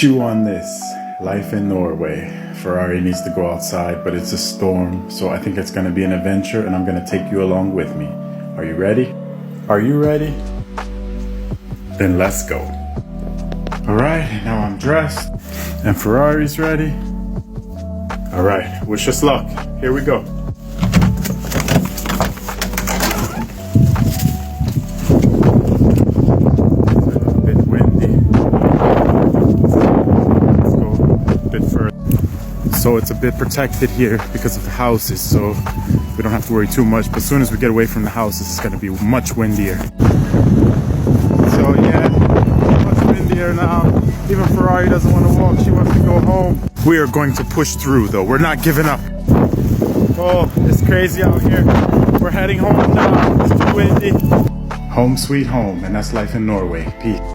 Chew on this. Life in Norway. Ferrari needs to go outside, but it's a storm, so I think it's going to be an adventure, and I'm going to take you along with me. Are you ready? Are you ready? Then let's go. Alright, now I'm dressed, and Ferrari's ready. Alright, wish us luck. Here we go. So it's a bit protected here because of the houses, so we don't have to worry too much. But as soon as we get away from the houses, it's going to be much windier. So yeah, much windier now. Even Ferrari doesn't want to walk, she wants to go home. We are going to push through though, we're not giving up. Oh, it's crazy out here. We're heading home now, it's too windy. Home sweet home, and that's life in Norway. Peace.